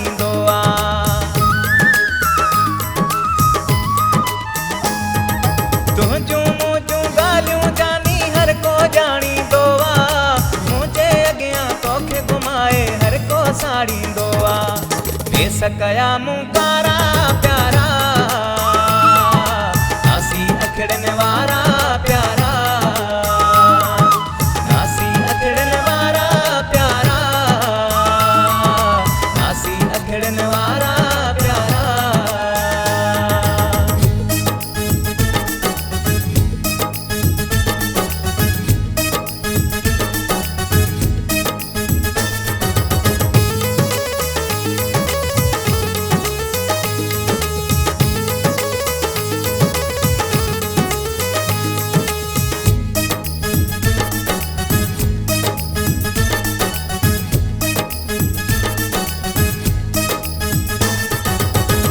ॼाणींदो आहे। तुंहिंजूं मुंहिंजूं ॻाल्हियूं जानी हर को ॼाणींदो आहे। मुंहिंजे अॻियां तोखे घुमाए हर को साड़ींदो आहे। पेस कया मूं कारा प्यारा नासी अखड़नि वारा प्यारा नासी अखड़नि वारा प्यारा नासी अखड़नि वारा प्यारा।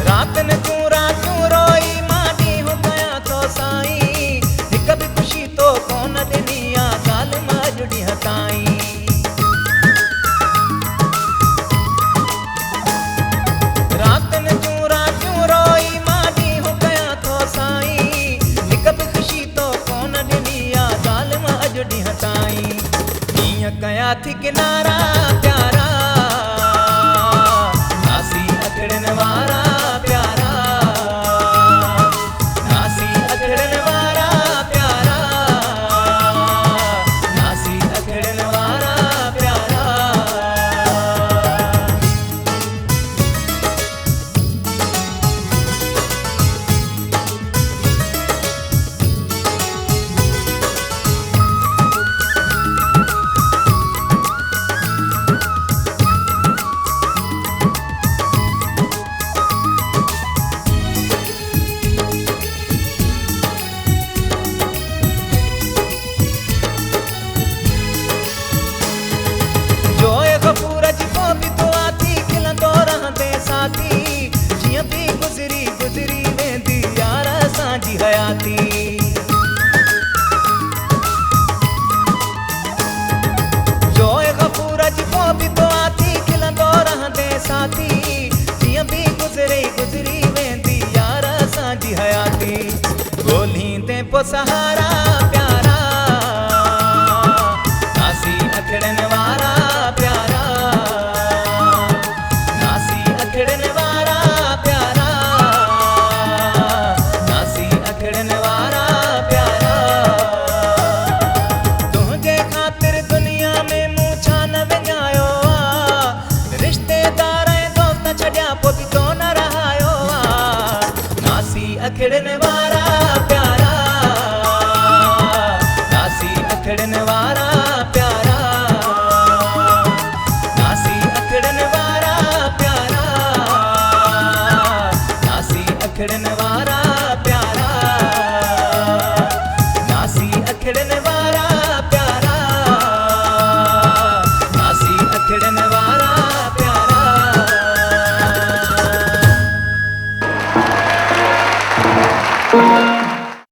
रातन तूं रातूं रोई मां ॾींहुं कयां थो साईं। हिक बि ख़ुशी तो कोन ॾिनी आहे ज़ालिम अॼु ॾींहं ताईं। रातन तूं रातूं रोई मां ॾींहुं कयां थो साईं। हिक बि ख़ुशी तो कोन ॾिनी आहे ज़ालिम अॼु ॾींहं ताईं। ॾींहं कयां थी किनारा प्यारा नासी अखड़नि वारा प्यारा नासी अखड़नि वारा प्यारा नासी अखड़नि वारा प्यारा। जोए गफूर जी को बि दुआ थी खिलंदो रहंदे साथी। जीअं बि गुज़री गुज़री वेंदी यार असांजी हयाती। जोए गफूर जी को बि दुआ थी खिलंदो रहंदे साथी। जीअं बि गुज़री गुज़री वेंदी यार असांजी हयाती। ॻोल्हींदे पोइ सहारा प्यारा नासी अखड़नि वारा प्यारा नासी अखड़नि वारा प्यारा नासी अखड़नि वारा प्यारा। तुंहिंजे ख़ातिर दुनिया में मूं छा न विञायो आहे। रिश्तेदार ऐं दोस्त छॾिया पोइ बि तो न रहायो आहे। नासी अखड़नि वारा प्यारा नासी अखड़नि वारा प्यारा नासी अखड़नि वारा प्यारा नासी अखड़नि